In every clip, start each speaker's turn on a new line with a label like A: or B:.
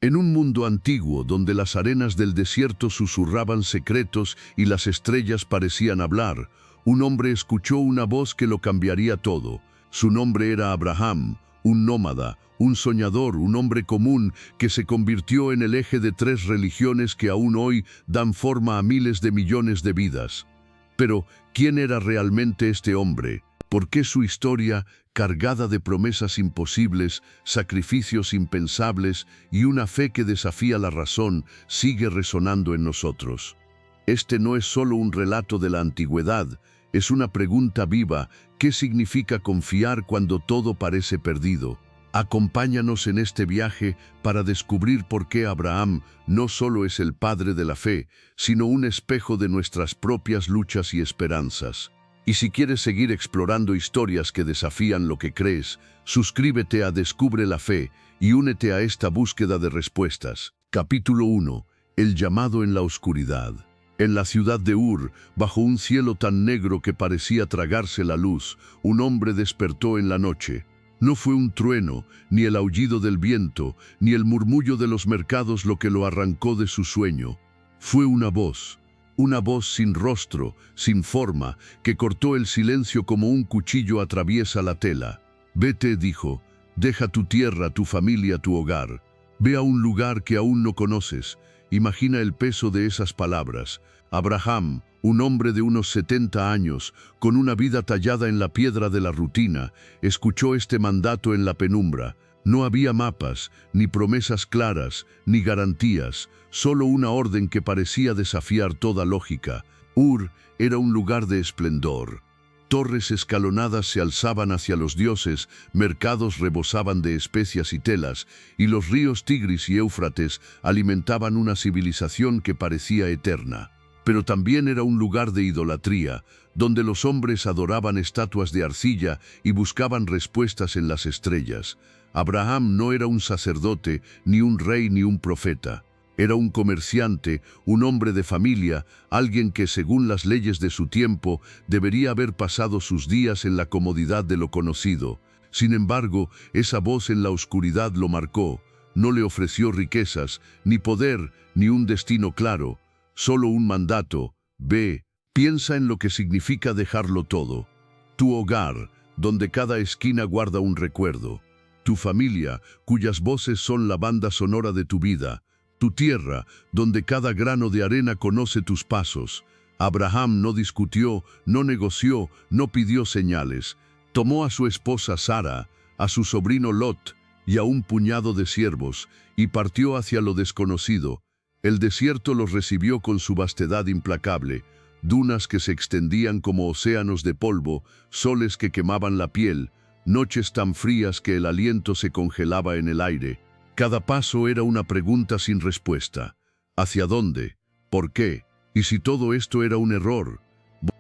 A: En un mundo antiguo donde las arenas del desierto susurraban secretos y las estrellas parecían hablar, un hombre escuchó una voz que lo cambiaría todo. Su nombre era Abraham, un nómada, un soñador, un hombre común que se convirtió en el eje de tres religiones que aún hoy dan forma a miles de millones de vidas. Pero, ¿quién era realmente este hombre? ¿Por qué su historia, cargada de promesas imposibles, sacrificios impensables y una fe que desafía la razón, sigue resonando en nosotros? Este no es solo un relato de la antigüedad, es una pregunta viva. ¿Qué significa confiar cuando todo parece perdido? Acompáñanos en este viaje para descubrir por qué Abraham no solo es el padre de la fe, sino un espejo de nuestras propias luchas y esperanzas. Y si quieres seguir explorando historias que desafían lo que crees, suscríbete a Descubre la Fe y únete a esta búsqueda de respuestas. Capítulo 1. El llamado en la oscuridad. En la ciudad de Ur, bajo un cielo tan negro que parecía tragarse la luz, un hombre despertó en la noche. No fue un trueno, ni el aullido del viento, ni el murmullo de los mercados lo que lo arrancó de su sueño. Fue una voz sin rostro, sin forma, que cortó el silencio como un cuchillo atraviesa la tela. «Vete», dijo, «deja tu tierra, tu familia, tu hogar. Ve a un lugar que aún no conoces». Imagina el peso de esas palabras. Abraham, un hombre de unos 70 años, con una vida tallada en la piedra de la rutina, escuchó este mandato en la penumbra. No había mapas, ni promesas claras, ni garantías, solo una orden que parecía desafiar toda lógica. Ur era un lugar de esplendor. Torres escalonadas se alzaban hacia los dioses, mercados rebosaban de especias y telas, y los ríos Tigris y Éufrates alimentaban una civilización que parecía eterna. Pero también era un lugar de idolatría, donde los hombres adoraban estatuas de arcilla y buscaban respuestas en las estrellas. Abraham no era un sacerdote, ni un rey, ni un profeta. Era un comerciante, un hombre de familia, alguien que, según las leyes de su tiempo, debería haber pasado sus días en la comodidad de lo conocido. Sin embargo, esa voz en la oscuridad lo marcó. No le ofreció riquezas, ni poder, ni un destino claro. Solo un mandato: ve, piensa en lo que significa dejarlo todo. Tu hogar, donde cada esquina guarda un recuerdo. Tu familia, cuyas voces son la banda sonora de tu vida. Tu tierra, donde cada grano de arena conoce tus pasos. Abraham no discutió, no negoció, no pidió señales. Tomó a su esposa Sara, a su sobrino Lot y a un puñado de siervos, y partió hacia lo desconocido. El desierto los recibió con su vastedad implacable, dunas que se extendían como océanos de polvo, soles que quemaban la piel, noches tan frías que el aliento se congelaba en el aire. Cada paso era una pregunta sin respuesta. ¿Hacia dónde? ¿Por qué? ¿Y si todo esto era un error?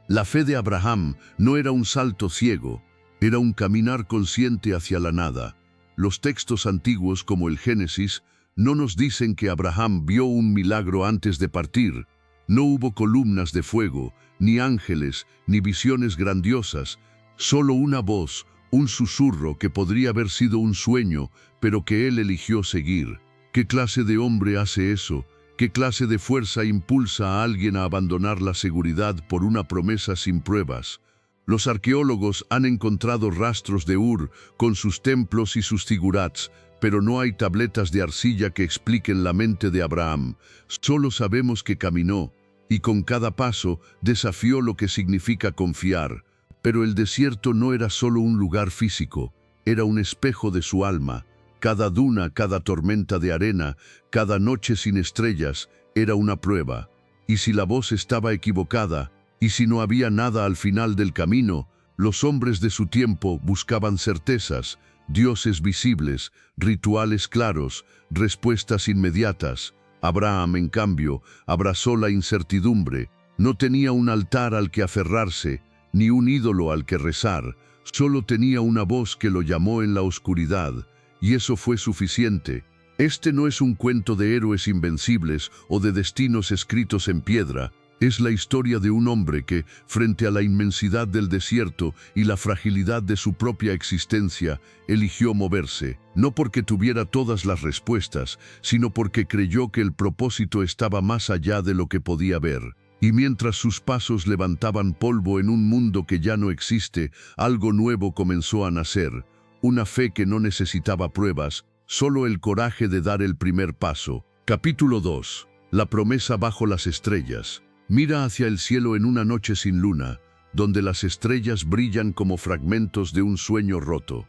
A: La fe de Abraham no era un salto ciego, era un caminar consciente hacia la nada. Los textos antiguos, como el Génesis, no nos dicen que Abraham vio un milagro antes de partir. No hubo columnas de fuego, ni ángeles, ni visiones grandiosas, solo una voz, un susurro que podría haber sido un sueño, pero que él eligió seguir. ¿Qué clase de hombre hace eso? ¿Qué clase de fuerza impulsa a alguien a abandonar la seguridad por una promesa sin pruebas? Los arqueólogos han encontrado rastros de Ur con sus templos y sus zigurats, pero no hay tabletas de arcilla que expliquen la mente de Abraham. Solo sabemos que caminó, y con cada paso desafió lo que significa confiar. Pero el desierto no era solo un lugar físico, era un espejo de su alma. Cada duna, cada tormenta de arena, cada noche sin estrellas, era una prueba. Y si la voz estaba equivocada, y si no había nada al final del camino, los hombres de su tiempo buscaban certezas, dioses visibles, rituales claros, respuestas inmediatas. Abraham, en cambio, abrazó la incertidumbre. No tenía un altar al que aferrarse, ni un ídolo al que rezar, solo tenía una voz que lo llamó en la oscuridad, y eso fue suficiente. Este no es un cuento de héroes invencibles o de destinos escritos en piedra, Es la historia de un hombre que, frente a la inmensidad del desierto y la fragilidad de su propia existencia, eligió moverse, no porque tuviera todas las respuestas, sino porque creyó que el propósito estaba más allá de lo que podía ver. Y mientras sus pasos levantaban polvo en un mundo que ya no existe, algo nuevo comenzó a nacer, una fe que no necesitaba pruebas, solo el coraje de dar el primer paso. Capítulo 2. La promesa bajo las estrellas. Mira hacia el cielo en una noche sin luna, donde las estrellas brillan como fragmentos de un sueño roto.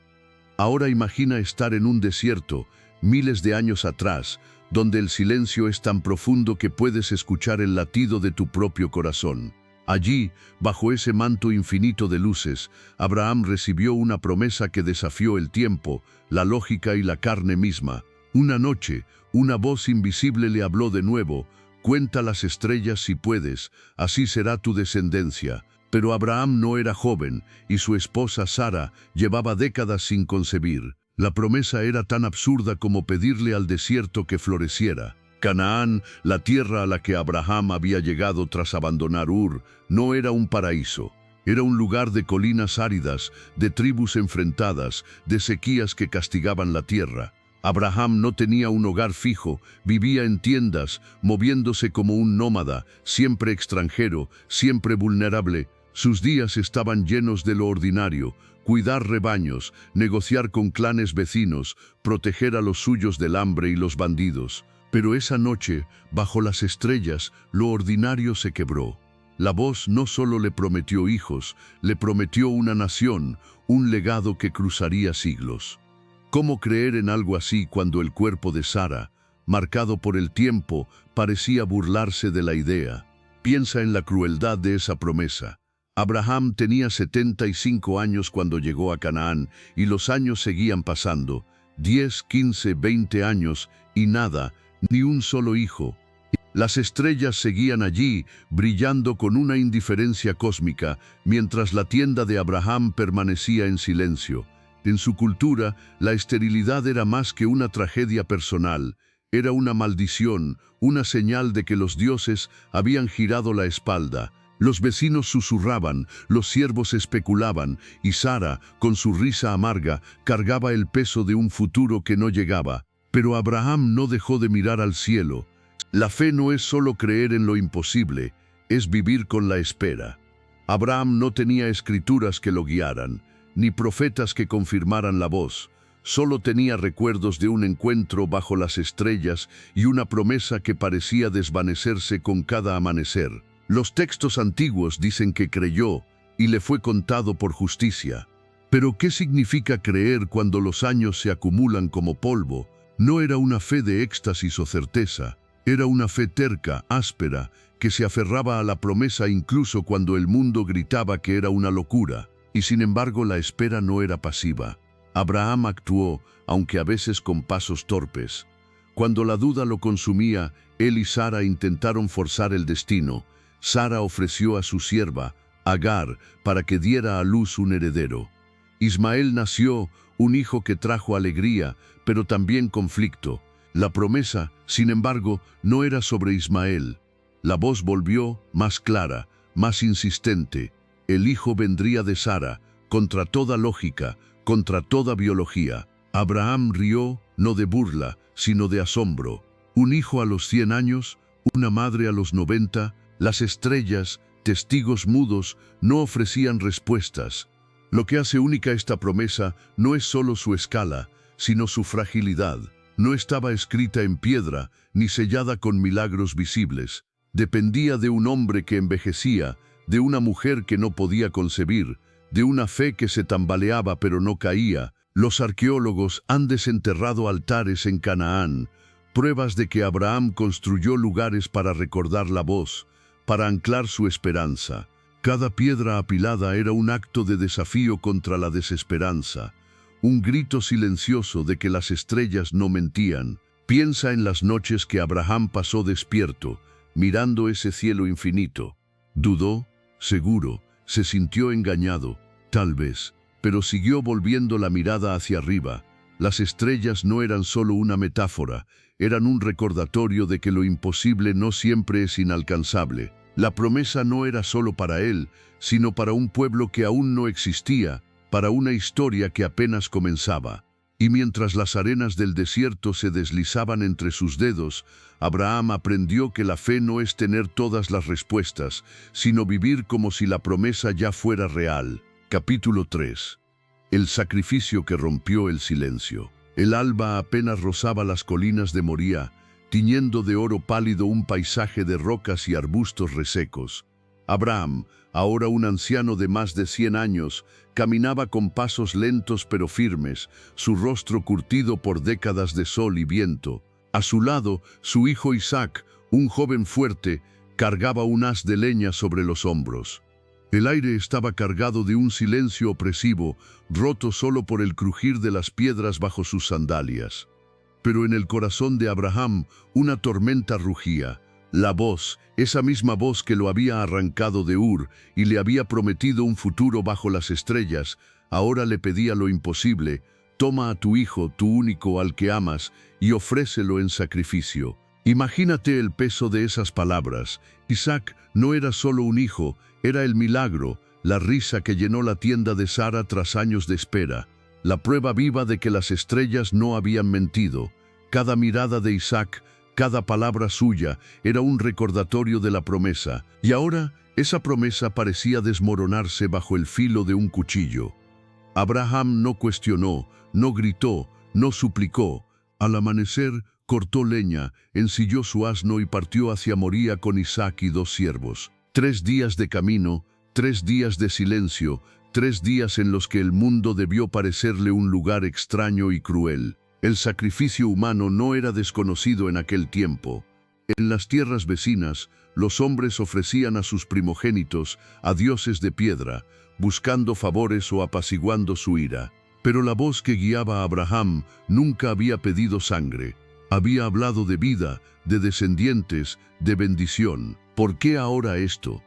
A: Ahora imagina estar en un desierto, miles de años atrás, donde el silencio es tan profundo que puedes escuchar el latido de tu propio corazón. Allí, bajo ese manto infinito de luces, Abraham recibió una promesa que desafió el tiempo, la lógica y la carne misma. Una noche, una voz invisible le habló de nuevo: «Cuenta las estrellas si puedes, así será tu descendencia». Pero Abraham no era joven, y su esposa Sara llevaba décadas sin concebir. La promesa era tan absurda como pedirle al desierto que floreciera. Canaán, la tierra a la que Abraham había llegado tras abandonar Ur, no era un paraíso. Era un lugar de colinas áridas, de tribus enfrentadas, de sequías que castigaban la tierra. Abraham no tenía un hogar fijo, vivía en tiendas, moviéndose como un nómada, siempre extranjero, siempre vulnerable. Sus días estaban llenos de lo ordinario: cuidar rebaños, negociar con clanes vecinos, proteger a los suyos del hambre y los bandidos. Pero esa noche, bajo las estrellas, lo ordinario se quebró. La voz no solo le prometió hijos, le prometió una nación, un legado que cruzaría siglos. ¿Cómo creer en algo así cuando el cuerpo de Sara, marcado por el tiempo, parecía burlarse de la idea? Piensa en la crueldad de esa promesa. Abraham tenía 75 años cuando llegó a Canaán, y los años seguían pasando, 10, 15, 20 años, y nada, ni un solo hijo. Las estrellas seguían allí, brillando con una indiferencia cósmica, mientras la tienda de Abraham permanecía en silencio. En su cultura, la esterilidad era más que una tragedia personal, era una maldición, una señal de que los dioses habían girado la espalda. Los vecinos susurraban, los siervos especulaban, y Sara, con su risa amarga, cargaba el peso de un futuro que no llegaba. Pero Abraham no dejó de mirar al cielo. La fe no es solo creer en lo imposible, es vivir con la espera. Abraham no tenía escrituras que lo guiaran, ni profetas que confirmaran la voz. Solo tenía recuerdos de un encuentro bajo las estrellas y una promesa que parecía desvanecerse con cada amanecer. Los textos antiguos dicen que creyó y le fue contado por justicia. Pero ¿qué significa creer cuando los años se acumulan como polvo? No era una fe de éxtasis o certeza, era una fe terca, áspera, que se aferraba a la promesa incluso cuando el mundo gritaba que era una locura. Y sin embargo la espera no era pasiva. Abraham actuó, aunque a veces con pasos torpes. Cuando la duda lo consumía, él y Sara intentaron forzar el destino. Sara ofreció a su sierva, Agar, para que diera a luz un heredero. Ismael nació, un hijo que trajo alegría, pero también conflicto. La promesa, sin embargo, no era sobre Ismael. La voz volvió, más clara, más insistente. El hijo vendría de Sara, contra toda lógica, contra toda biología. Abraham rió, no de burla, sino de asombro. Un hijo a los 100 años, una madre a los 90, las estrellas, testigos mudos, no ofrecían respuestas. Lo que hace única esta promesa no es solo su escala, sino su fragilidad. No estaba escrita en piedra, ni sellada con milagros visibles. Dependía de un hombre que envejecía, de una mujer que no podía concebir, de una fe que se tambaleaba pero no caía. Los arqueólogos han desenterrado altares en Canaán, pruebas de que Abraham construyó lugares para recordar la voz, para anclar su esperanza. Cada piedra apilada era un acto de desafío contra la desesperanza, un grito silencioso de que las estrellas no mentían. Piensa en las noches que Abraham pasó despierto, mirando ese cielo infinito. Dudó, seguro, se sintió engañado, tal vez, pero siguió volviendo la mirada hacia arriba. Las estrellas no eran solo una metáfora, eran un recordatorio de que lo imposible no siempre es inalcanzable. La promesa no era solo para él, sino para un pueblo que aún no existía, para una historia que apenas comenzaba. Y mientras las arenas del desierto se deslizaban entre sus dedos, Abraham aprendió que la fe no es tener todas las respuestas, sino vivir como si la promesa ya fuera real. Capítulo 3. El sacrificio que rompió el silencio. El alba apenas rozaba las colinas de Moría, tiñendo de oro pálido un paisaje de rocas y arbustos resecos. Abraham, ahora un anciano de más de 100 años, caminaba con pasos lentos pero firmes, su rostro curtido por décadas de sol y viento. A su lado, su hijo Isaac, un joven fuerte, cargaba un haz de leña sobre los hombros. El aire estaba cargado de un silencio opresivo, roto solo por el crujir de las piedras bajo sus sandalias. Pero en el corazón de Abraham una tormenta rugía. La voz, esa misma voz que lo había arrancado de Ur y le había prometido un futuro bajo las estrellas, ahora le pedía lo imposible: toma a tu hijo, tu único al que amas, y ofrécelo en sacrificio. Imagínate el peso de esas palabras. Isaac no era solo un hijo, era el milagro, la risa que llenó la tienda de Sara tras años de espera, la prueba viva de que las estrellas no habían mentido. Cada mirada de Isaac, cada palabra suya, era un recordatorio de la promesa, y ahora esa promesa parecía desmoronarse bajo el filo de un cuchillo. Abraham no cuestionó, no gritó, no suplicó. Al amanecer, cortó leña, ensilló su asno y partió hacia Moría con Isaac y 2 siervos. 3 días de camino, 3 días de silencio, 3 días en los que el mundo debió parecerle un lugar extraño y cruel. El sacrificio humano no era desconocido en aquel tiempo. En las tierras vecinas, los hombres ofrecían a sus primogénitos a dioses de piedra, buscando favores o apaciguando su ira. Pero la voz que guiaba a Abraham nunca había pedido sangre. Había hablado de vida, de descendientes, de bendición. ¿Por qué ahora esto?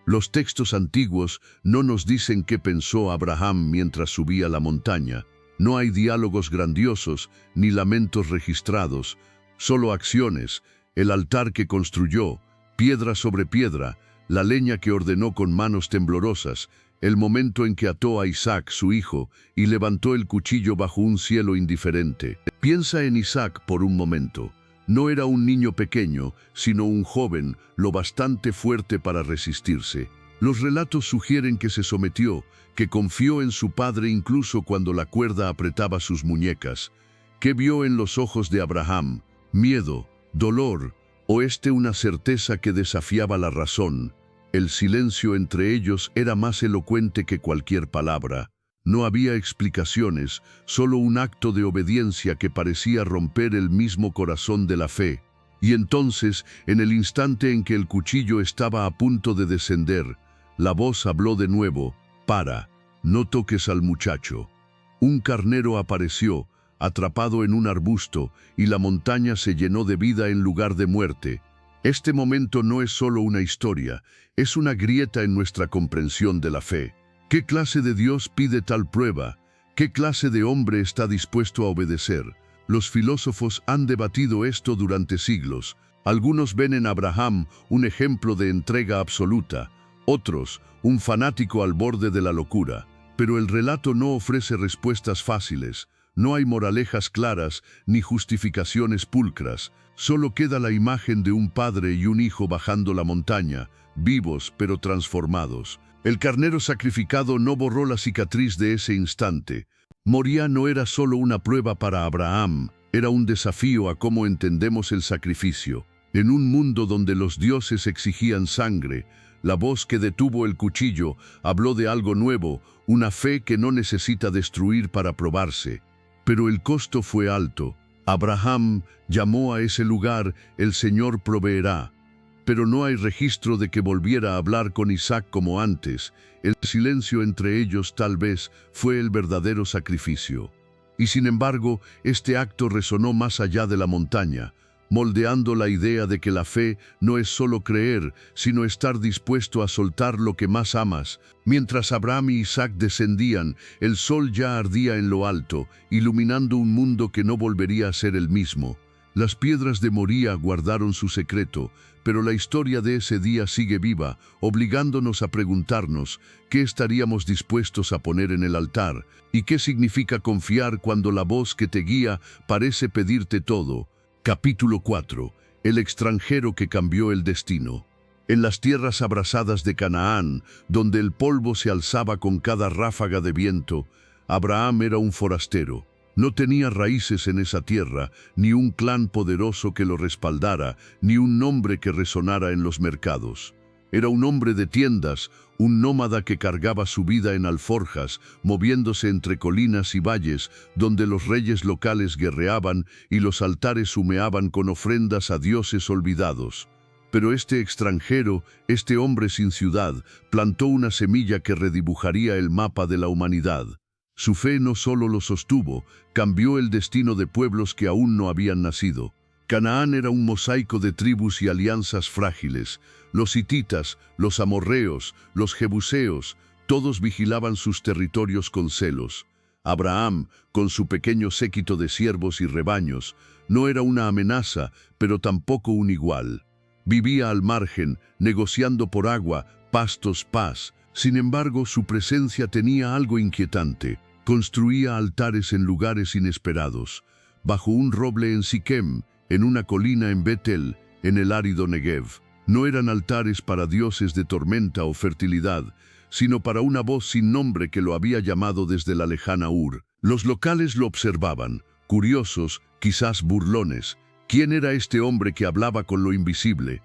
A: Los textos antiguos no nos dicen qué pensó Abraham mientras subía la montaña. No hay diálogos grandiosos ni lamentos registrados, solo acciones: el altar que construyó, piedra sobre piedra, la leña que ordenó con manos temblorosas, el momento en que ató a Isaac, su hijo, y levantó el cuchillo bajo un cielo indiferente. Piensa en Isaac por un momento. No era un niño pequeño, sino un joven, lo bastante fuerte para resistirse. Los relatos sugieren que se sometió, que confió en su padre incluso cuando la cuerda apretaba sus muñecas. ¿Qué vio en los ojos de Abraham? ¿Miedo? ¿Dolor? ¿O una certeza que desafiaba la razón? El silencio entre ellos era más elocuente que cualquier palabra. No había explicaciones, solo un acto de obediencia que parecía romper el mismo corazón de la fe. Y entonces, en el instante en que el cuchillo estaba a punto de descender, la voz habló de nuevo: «Para, no toques al muchacho». Un carnero apareció, atrapado en un arbusto, y la montaña se llenó de vida en lugar de muerte. Este momento no es solo una historia, es una grieta en nuestra comprensión de la fe. ¿Qué clase de Dios pide tal prueba? ¿Qué clase de hombre está dispuesto a obedecer? Los filósofos han debatido esto durante siglos. Algunos ven en Abraham un ejemplo de entrega absoluta, otros un fanático al borde de la locura. Pero el relato no ofrece respuestas fáciles. No hay moralejas claras ni justificaciones pulcras. Solo queda la imagen de un padre y un hijo bajando la montaña, vivos pero transformados. El carnero sacrificado no borró la cicatriz de ese instante. Moría no era solo una prueba para Abraham, era un desafío a cómo entendemos el sacrificio. En un mundo donde los dioses exigían sangre, la voz que detuvo el cuchillo habló de algo nuevo, una fe que no necesita destruir para probarse. Pero el costo fue alto. Abraham llamó a ese lugar «El Señor proveerá». Pero no hay registro de que volviera a hablar con Isaac como antes. El silencio entre ellos tal vez fue el verdadero sacrificio. Y sin embargo, este acto resonó más allá de la montaña, moldeando la idea de que la fe no es solo creer, sino estar dispuesto a soltar lo que más amas. Mientras Abraham y Isaac descendían, el sol ya ardía en lo alto, iluminando un mundo que no volvería a ser el mismo. Las piedras de Moría guardaron su secreto, pero la historia de ese día sigue viva, obligándonos a preguntarnos qué estaríamos dispuestos a poner en el altar y qué significa confiar cuando la voz que te guía parece pedirte todo. Capítulo 4. El extranjero que cambió el destino. En las tierras abrasadas de Canaán, donde el polvo se alzaba con cada ráfaga de viento, Abraham era un forastero. No tenía raíces en esa tierra, ni un clan poderoso que lo respaldara, ni un nombre que resonara en los mercados. Era un hombre de tiendas, un nómada que cargaba su vida en alforjas, moviéndose entre colinas y valles, donde los reyes locales guerreaban y los altares humeaban con ofrendas a dioses olvidados. Pero este extranjero, este hombre sin ciudad, plantó una semilla que redibujaría el mapa de la humanidad. Su fe no solo lo sostuvo, cambió el destino de pueblos que aún no habían nacido. Canaán era un mosaico de tribus y alianzas frágiles. Los hititas, los amorreos, los jebuseos, todos vigilaban sus territorios con celos. Abraham, con su pequeño séquito de siervos y rebaños, no era una amenaza, pero tampoco un igual. Vivía al margen, negociando por agua, pastos, paz. Sin embargo, su presencia tenía algo inquietante. Construía altares en lugares inesperados. Bajo un roble en Siquem, en una colina en Betel, en el árido Negev. No eran altares para dioses de tormenta o fertilidad, sino para una voz sin nombre que lo había llamado desde la lejana Ur. Los locales lo observaban, curiosos, quizás burlones. ¿Quién era este hombre que hablaba con lo invisible?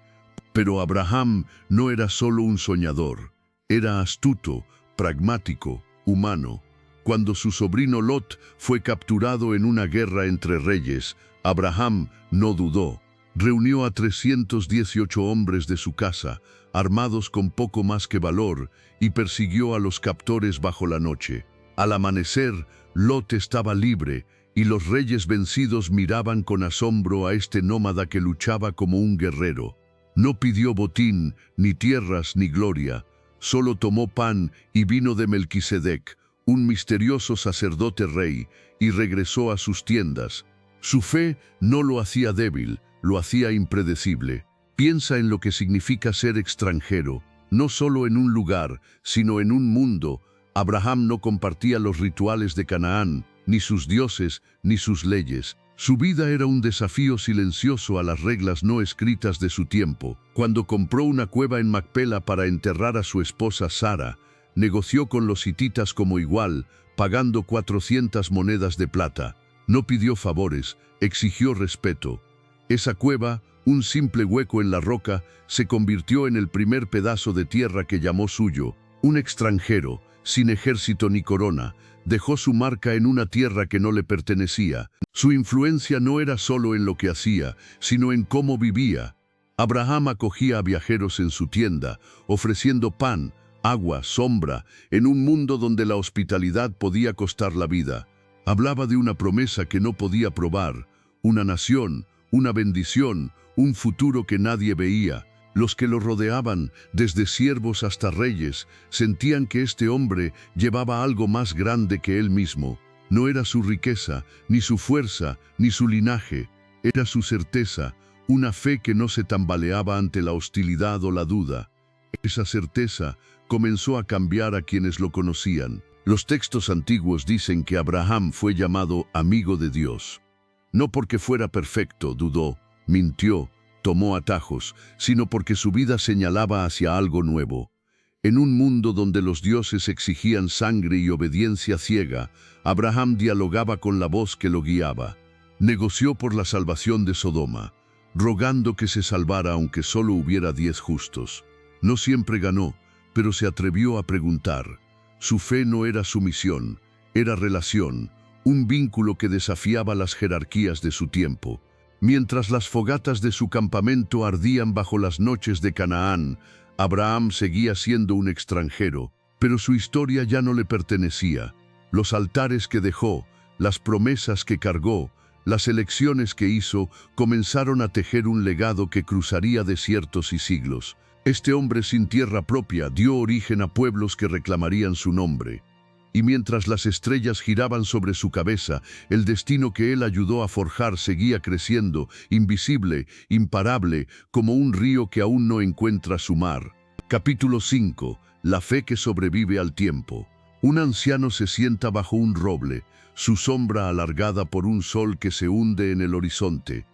A: Pero Abraham no era solo un soñador. Era astuto, pragmático, humano. Cuando su sobrino Lot fue capturado en una guerra entre reyes, Abraham no dudó. Reunió a 318 hombres de su casa, armados con poco más que valor, y persiguió a los captores bajo la noche. Al amanecer, Lot estaba libre, y los reyes vencidos miraban con asombro a este nómada que luchaba como un guerrero. No pidió botín, ni tierras, ni gloria. Solo tomó pan y vino de Melquisedec, un misterioso sacerdote rey, y regresó a sus tiendas. Su fe no lo hacía débil, lo hacía impredecible. Piensa en lo que significa ser extranjero, no solo en un lugar, sino en un mundo. Abraham no compartía los rituales de Canaán, ni sus dioses, ni sus leyes. Su vida era un desafío silencioso a las reglas no escritas de su tiempo. Cuando compró una cueva en Macpela para enterrar a su esposa Sara, negoció con los hititas como igual, pagando 400 monedas de plata. No pidió favores, exigió respeto. Esa cueva, un simple hueco en la roca, se convirtió en el primer pedazo de tierra que llamó suyo. Un extranjero, sin ejército ni corona, dejó su marca en una tierra que no le pertenecía. Su influencia no era solo en lo que hacía, sino en cómo vivía. Abraham acogía a viajeros en su tienda, ofreciendo pan, agua, sombra, en un mundo donde la hospitalidad podía costar la vida. Hablaba de una promesa que no podía probar, una nación, una bendición, un futuro que nadie veía. Los que lo rodeaban, desde siervos hasta reyes, sentían que este hombre llevaba algo más grande que él mismo. No era su riqueza, ni su fuerza, ni su linaje. Era su certeza, una fe que no se tambaleaba ante la hostilidad o la duda. Esa certeza comenzó a cambiar a quienes lo conocían. Los textos antiguos dicen que Abraham fue llamado amigo de Dios. No porque fuera perfecto, dudó, mintió, tomó atajos, sino porque su vida señalaba hacia algo nuevo. En un mundo donde los dioses exigían sangre y obediencia ciega, Abraham dialogaba con la voz que lo guiaba. Negoció por la salvación de Sodoma, rogando que se salvara aunque solo hubiera 10 justos. No siempre ganó, pero se atrevió a preguntar. Su fe no era sumisión, era relación, un vínculo que desafiaba las jerarquías de su tiempo. Mientras las fogatas de su campamento ardían bajo las noches de Canaán, Abraham seguía siendo un extranjero, pero su historia ya no le pertenecía. Los altares que dejó, las promesas que cargó, las elecciones que hizo, comenzaron a tejer un legado que cruzaría desiertos y siglos. Este hombre sin tierra propia dio origen a pueblos que reclamarían su nombre. Y mientras las estrellas giraban sobre su cabeza, el destino que él ayudó a forjar seguía creciendo, invisible, imparable, como un río que aún no encuentra su mar. Capítulo 5. La fe que sobrevive al tiempo. Un anciano se sienta bajo un roble, su sombra alargada por un sol que se hunde en el horizonte.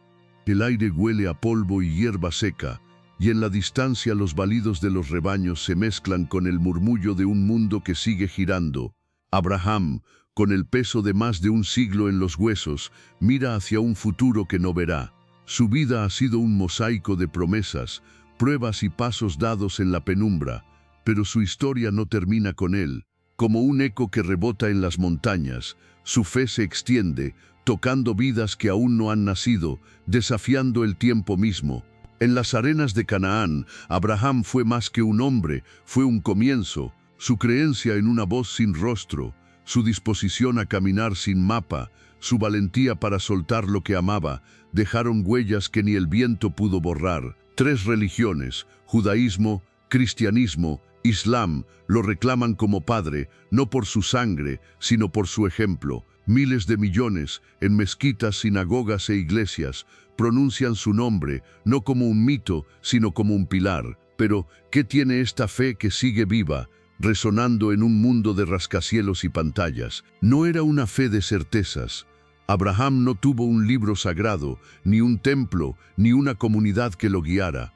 A: El aire huele a polvo y hierba seca, y en la distancia los balidos de los rebaños se mezclan con el murmullo de un mundo que sigue girando. Abraham, con el peso de más de un siglo en los huesos, mira hacia un futuro que no verá. Su vida ha sido un mosaico de promesas, pruebas y pasos dados en la penumbra, pero su historia no termina con él. Como un eco que rebota en las montañas, su fe se extiende, tocando vidas que aún no han nacido, desafiando el tiempo mismo. En las arenas de Canaán, Abraham fue más que un hombre, fue un comienzo. Su creencia en una voz sin rostro, su disposición a caminar sin mapa, su valentía para soltar lo que amaba, dejaron huellas que ni el viento pudo borrar. 3 religiones, judaísmo, cristianismo, islam, lo reclaman como padre, no por su sangre, sino por su ejemplo. Miles de millones, en mezquitas, sinagogas e iglesias, pronuncian su nombre, no como un mito, sino como un pilar. Pero, ¿qué tiene esta fe que sigue viva, resonando en un mundo de rascacielos y pantallas? No era una fe de certezas. Abraham no tuvo un libro sagrado, ni un templo, ni una comunidad que lo guiara.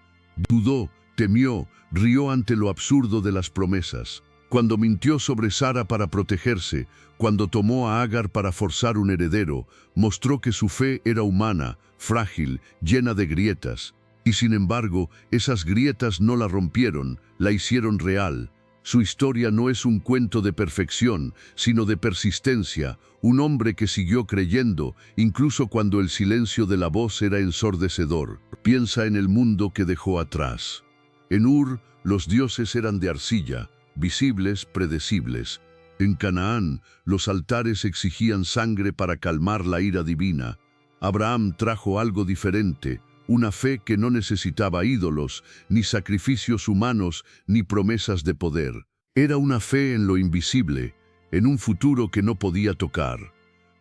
A: Dudó, temió, rió ante lo absurdo de las promesas. Cuando mintió sobre Sara para protegerse, cuando tomó a Agar para forzar un heredero, mostró que su fe era humana, frágil, llena de grietas. Y sin embargo, esas grietas no la rompieron, la hicieron real. Su historia no es un cuento de perfección, sino de persistencia, un hombre que siguió creyendo, incluso cuando el silencio de la voz era ensordecedor. Piensa en el mundo que dejó atrás. En Ur, los dioses eran de arcilla, visibles, predecibles. En Canaán, los altares exigían sangre para calmar la ira divina. Abraham trajo algo diferente, una fe que no necesitaba ídolos, ni sacrificios humanos, ni promesas de poder. Era una fe en lo invisible, en un futuro que no podía tocar.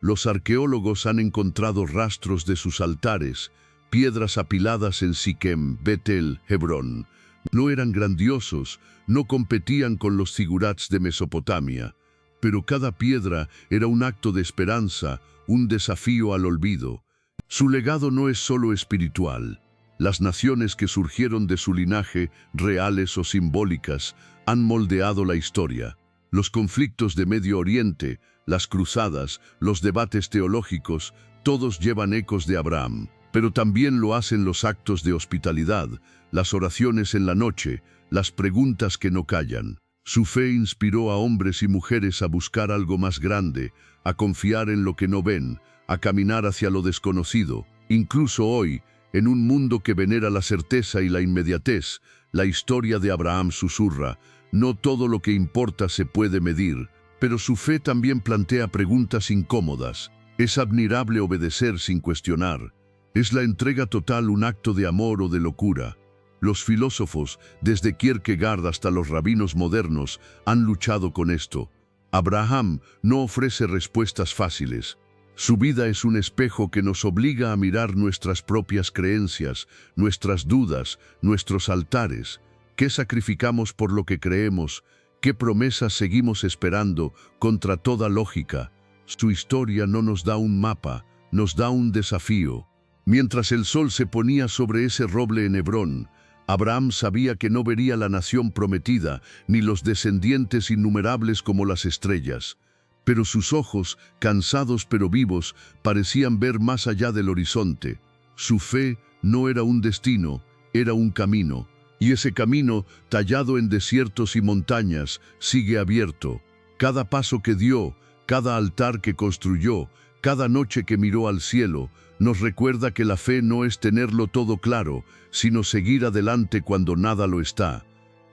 A: Los arqueólogos han encontrado rastros de sus altares, piedras apiladas en Siquem, Betel, Hebrón. No eran grandiosos, no competían con los zigurats de Mesopotamia, pero cada piedra era un acto de esperanza, un desafío al olvido. Su legado no es solo espiritual. Las naciones que surgieron de su linaje, reales o simbólicas, han moldeado la historia. Los conflictos de Medio Oriente, las cruzadas, los debates teológicos, todos llevan ecos de Abraham. Pero también lo hacen los actos de hospitalidad, las oraciones en la noche, las preguntas que no callan. Su fe inspiró a hombres y mujeres a buscar algo más grande, a confiar en lo que no ven, a caminar hacia lo desconocido. Incluso hoy, en un mundo que venera la certeza y la inmediatez, la historia de Abraham susurra: no todo lo que importa se puede medir, pero su fe también plantea preguntas incómodas. ¿Es admirable obedecer sin cuestionar? ¿Es la entrega total un acto de amor o de locura? Los filósofos, desde Kierkegaard hasta los rabinos modernos, han luchado con esto. Abraham no ofrece respuestas fáciles. Su vida es un espejo que nos obliga a mirar nuestras propias creencias, nuestras dudas, nuestros altares. ¿Qué sacrificamos por lo que creemos? ¿Qué promesas seguimos esperando contra toda lógica? Su historia no nos da un mapa, nos da un desafío. Mientras el sol se ponía sobre ese roble en Hebrón, Abraham sabía que no vería la nación prometida, ni los descendientes innumerables como las estrellas. Pero sus ojos, cansados pero vivos, parecían ver más allá del horizonte. Su fe no era un destino, era un camino. Y ese camino, tallado en desiertos y montañas, sigue abierto. Cada paso que dio, cada altar que construyó, cada noche que miró al cielo, nos recuerda que la fe no es tenerlo todo claro, sino seguir adelante cuando nada lo está.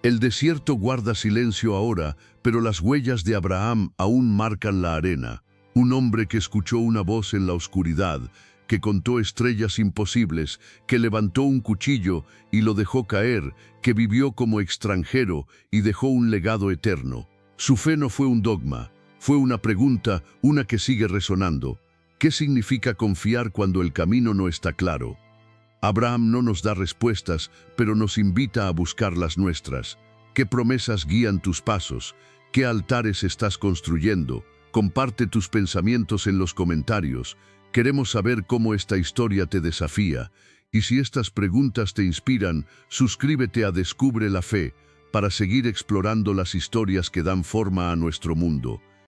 A: El desierto guarda silencio ahora, pero las huellas de Abraham aún marcan la arena. Un hombre que escuchó una voz en la oscuridad, que contó estrellas imposibles, que levantó un cuchillo y lo dejó caer, que vivió como extranjero y dejó un legado eterno. Su fe no fue un dogma, Fue una pregunta, una que sigue resonando. ¿Qué significa confiar cuando el camino no está claro? Abraham no nos da respuestas, pero nos invita a buscar las nuestras. ¿Qué promesas guían tus pasos? ¿Qué altares estás construyendo? Comparte tus pensamientos en los comentarios. Queremos saber cómo esta historia te desafía. Y si estas preguntas te inspiran, suscríbete a Descubre la Fe para seguir explorando las historias que dan forma a nuestro mundo.